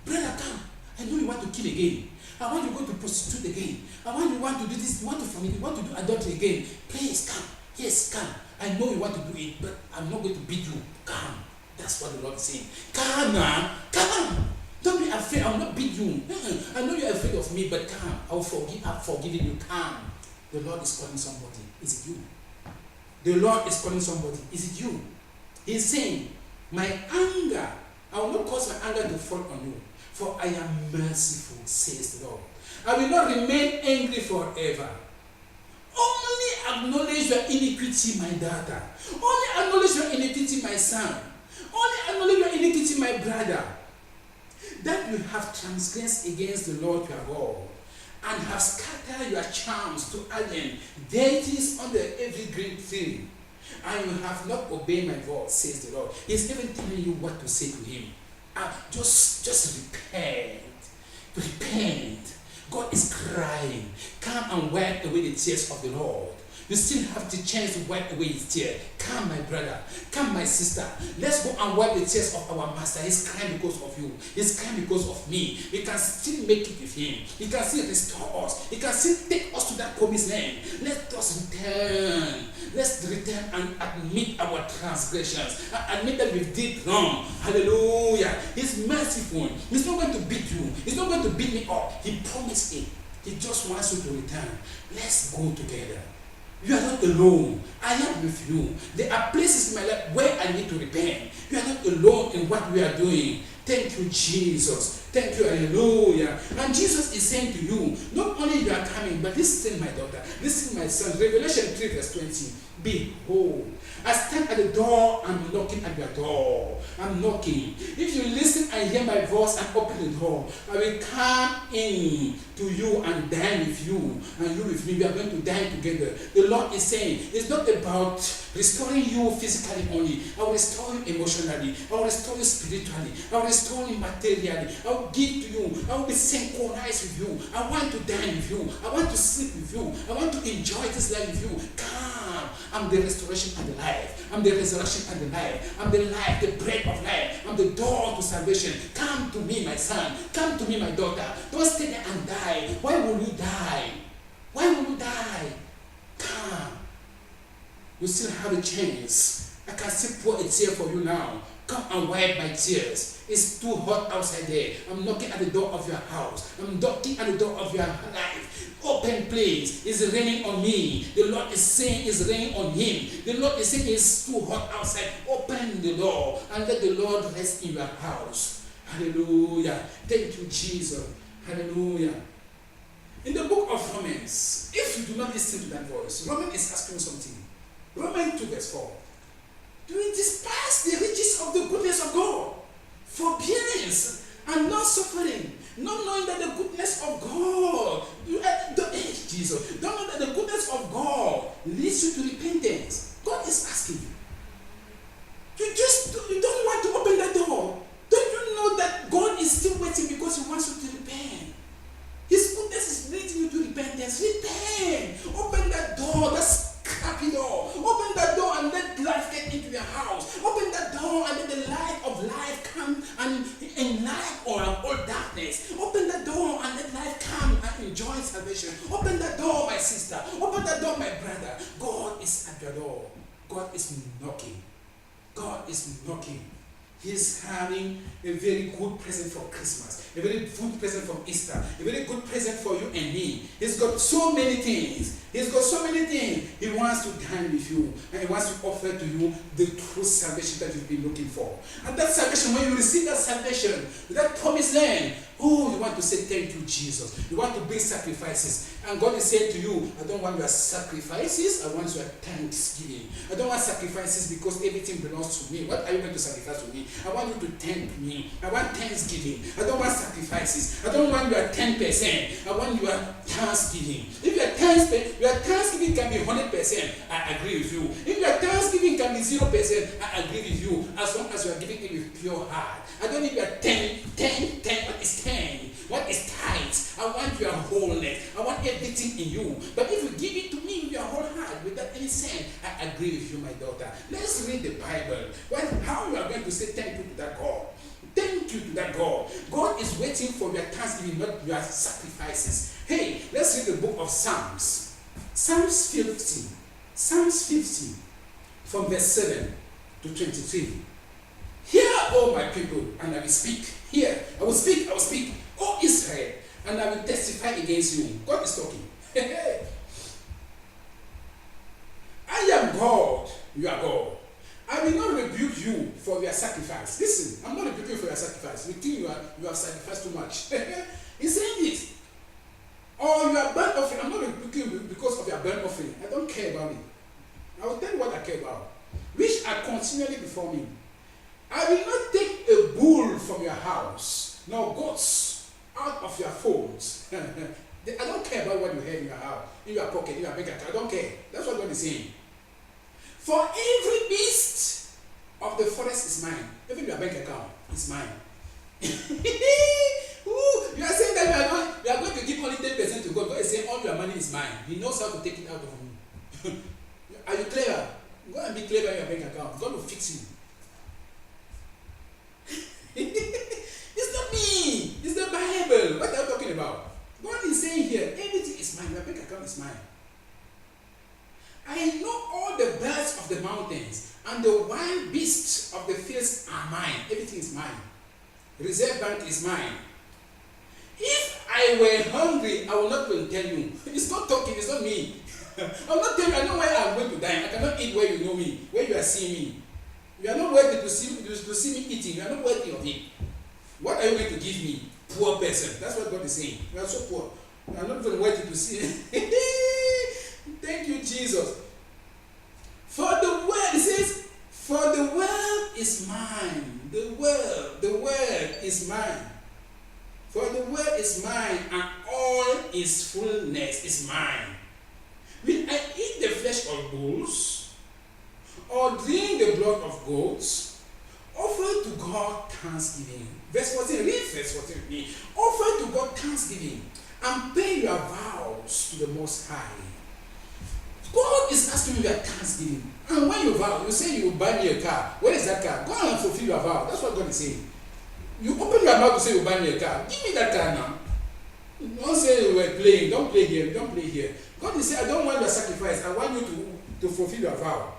Brother, come. I know you want to kill again. I want you to go to prostitute again. I want you to do this. You want to fornic. You want to do adultery again. Please come. Yes, come. I know you want to do it, but I'm not going to beat you. Come. That's what the Lord is saying. Come now. Come. Don't be afraid. I will not beat you. I know you're afraid of me, but come. I will forgive. I've forgiven you. Come. The Lord is calling somebody. Is it you? The Lord is calling somebody. Is it you? He's saying, my anger, I will not cause my anger to fall on you. For I am merciful, says the Lord. I will not remain angry forever. Only acknowledge your iniquity, my daughter. Only acknowledge your iniquity, my son. Only acknowledge your iniquity, my brother. That you have transgressed against the Lord your God, and have scattered your charms to alien deities under every green tree, and you have not obeyed my voice, says the Lord. He's even telling you what to say to him. Just repent. Repent. God is crying. Come and wipe away the tears of the Lord. You still have the chance to wipe away his tears. Come, my brother. Come, my sister. Let's go and wipe the tears of our master. He's crying because of you. He's crying because of me. We can still make it with him. He can still restore us. He can still take us to that promised land. Let us return. Let's return and admit our transgressions. Admit that we did wrong. Hallelujah. He's merciful. He's not going to beat you. He's not going to beat me up. He promised it. He just wants you to return. Let's go together. You are not alone. I am with you. There are places in my life where I need to repent. You are not alone in what we are doing. Thank you, Jesus. Thank you, hallelujah. And Jesus is saying to you, not only you are coming, but listen, my daughter, listen, my son. Revelation 3 verse 20. Behold, I stand at the door and knocking at your door. I'm knocking. If you listen and hear my voice and open the door, I will come in to you and dine with you, and you with me. We are going to dine together. The Lord is saying, it's not about restoring you physically only. I will restore you emotionally. I will restore you spiritually. I will restore you materially. I will give to you. I will be synchronized with you. I want to dine with you. I want to sleep with you. I want to enjoy this life with you. Come. I'm the restoration and the life. I'm the resurrection and the life. I'm the life, the bread of life. I'm the door to salvation. Come to me, my son. Come to me, my daughter. Don't stay there and die. Why will you die? Why will you die? Come. You still have a chance. I can still pour a tear for you now. Come and wipe my tears. It's too hot outside there. I'm knocking at the door of your house. I'm knocking at the door of your life. Open, please. It's raining on me. The Lord is saying it's raining on him. The Lord is saying it's too hot outside. Open the door and let the Lord rest in your house. Hallelujah. Thank you, Jesus. Hallelujah. In the book of Romans, if you do not listen to that voice, Romans is asking something. Romans 2 verse 4. Do you despise the riches of the goodness of God? Forbearance and not suffering, not knowing that the goodness of God, Jesus, don't know that the goodness of God leads you to repentance. God is asking you. You don't want to open that door. Don't you know that God is still waiting because he wants you to repent? His goodness is leading you to repentance. Repent. Open that door. That's crappy door. Open that door and let life get into your house. Open that door and let the light of life come and enlighten all darkness. Open that door and let life come and enjoy salvation. Open that door, my sister. Open that door, my brother. God is at your door. God is knocking. God is knocking. He's having a very good present for Christmas, a very good present for Easter, a very good present for you and me. He's got so many things. He's got so many things. He wants to dine with you, and he wants to offer to you the true salvation that you've been looking for. And that salvation, when you receive that salvation, that promised land, oh, you want to say thank you, Jesus. You want to bring sacrifices. And God is saying to you, I don't want your sacrifices, I want your thanksgiving. I don't want sacrifices because everything belongs to me. What are you going to sacrifice to me? I want you to thank me. I want thanksgiving. I don't want sacrifices. I don't want your 10%. I want your thanksgiving. If your thanksgiving can be 100%, I agree with you. If your thanksgiving can be 0%, I agree with you. As long as you are giving it with pure heart. I don't need your 10. What is 10? What is tithes? I want your wholeness. I want everything in you. But if you give it to me with your whole heart, without any cent, I agree with you, my daughter. Let's read the Bible. How you are going to say thank you to that God? Thank you to that God. God is waiting for your thanksgiving, not your sacrifices. Hey, let's read the book of Psalms. Psalms 50. Psalms 50 from verse 7 to 23. Hear, O my people, and I will speak. Here, I will speak, O Israel, and I will testify against you. God is talking. I am God, you are God. I will not rebuke you for your sacrifice. Listen, I'm not rebuking you for your sacrifice. You think you have sacrificed too much. He's saying this. Or your burnt offering. I'm not rebuking you because of your burnt offering. I don't care about it. I will tell you what I care about. Which are continually before me. I will not take a bull from your house, nor goats out of your folds. I don't care about what you have in your house, in your pocket, in your bank account. I don't care. That's what God is saying. For every beast of the forest is mine. Even your bank account is mine. Ooh, you are saying that you are going to give only 10% to God. God is saying all your money is mine. He knows how to take it out of you. is mine. I know all the birds of the mountains and the wild beasts of the fields are mine. Everything is mine. Reserve Bank is mine. If I were hungry, I will not go and tell you. It's not talking, it's not me. I'm not telling you, I know where I'm going to die. I cannot eat where you know me, where you are seeing me. You are not worthy to see me eating. You are not worthy of it. What are you going to give me? Poor person. That's what God is saying. You are so poor. You are not even worthy to see. Thank you, Jesus. For the world, it says, for the world is mine. The world is mine. For the world is mine, and all its fullness is mine. Will I eat the flesh of bulls, or drink the blood of goats? Offer to God thanksgiving. Verse 14, read verse 14 with me. Offer to God thanksgiving, and pay your vows to the Most High. God is asking you your thanksgiving. And when you vow, you say you will buy me a car. Where is that car? Go and fulfill your vow. That's what God is saying. You open your mouth to say you will buy me a car. Give me that car now. Don't say you were playing. Don't play here. Don't play here. God is saying, I don't want your sacrifice. I want you to fulfill your vow.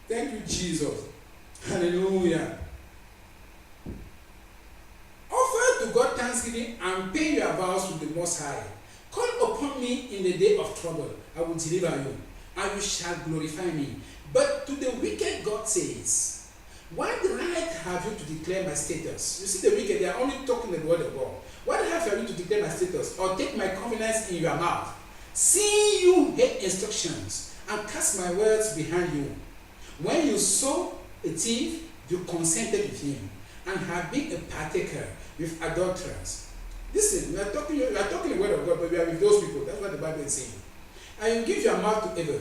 Thank you, Jesus. Hallelujah. Offer to God thanksgiving and pay your vows to the Most High. Call upon me in the day of trouble. I will deliver you, and you shall glorify me. But to the wicked, God says, what right have you to declare my status? You see, the wicked, they are only talking the word of God. What right have you to declare my status, or take my covenants in your mouth? See, you hate instructions, and cast my words behind you. When you saw a thief, you consented with him, and have been a partaker with adulterers. Listen, we are talking the word of God, but we are with those people. That's what the Bible is saying. And you give your mouth to evil,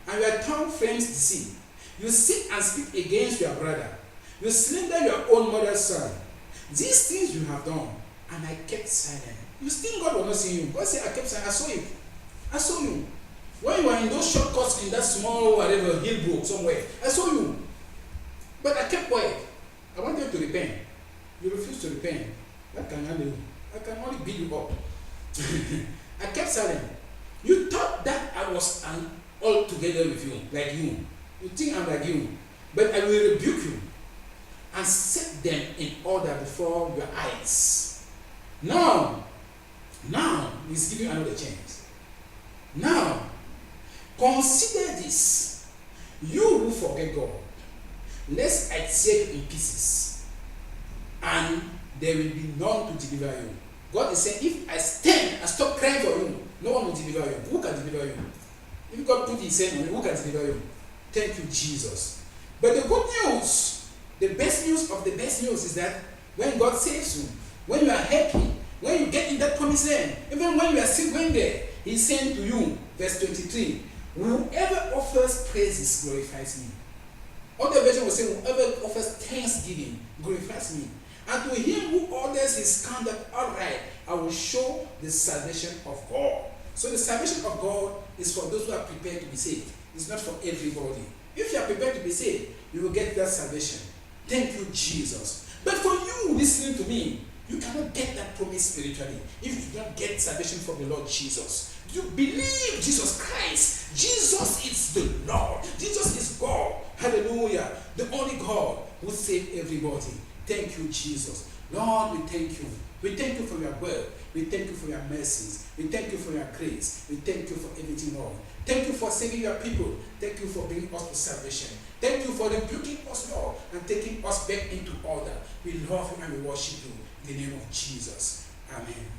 and your tongue frames deceit. You sit and speak against your brother. You slander your own mother's son. These things you have done, and I kept silent. You think God will not see you. God said, I kept silent. I saw you. I saw you. When you were in those shortcuts in that small whatever Hillbrook somewhere, I saw you. But I kept quiet. I wanted you to repent. You refused to repent. What can I do? I can only beat you up. I kept silent. You thought that I was all together with you, like you. You think I'm like you. But I will rebuke you and set them in order before your eyes. Now, he's giving you another chance. Now, consider this. You who forget God, lest I tear you in pieces, and there will be none to deliver you. God is saying, if I stand and stop crying for you, no one will deliver you. Who can deliver you? If God put his hand on you, who can deliver you? Thank you, Jesus. But the good news, the best news of the best news is that when God saves you, when you are happy, when you get in that promised land, even when you are still going there, he's saying to you, verse 23, whoever offers praises glorifies me. Other version will say, whoever offers thanksgiving glorifies me. And to him who orders his conduct upright, I will show the salvation of God. So the salvation of God is for those who are prepared to be saved. It's not for everybody. If you are prepared to be saved, you will get that salvation. Thank you, Jesus. But for you listening to me, you cannot get that promise spiritually if you do not get salvation from the Lord Jesus. You believe Jesus Christ. Jesus is the Lord. Jesus is God. Hallelujah. The only God who saved everybody. Thank you, Jesus. Lord, we thank you. We thank you for your word. We thank you for your mercies. We thank you for your grace. We thank you for everything, Lord. Thank you for saving your people. Thank you for bringing us to salvation. Thank you for rebuking us, Lord, and taking us back into order. We love you and we worship you. In the name of Jesus. Amen.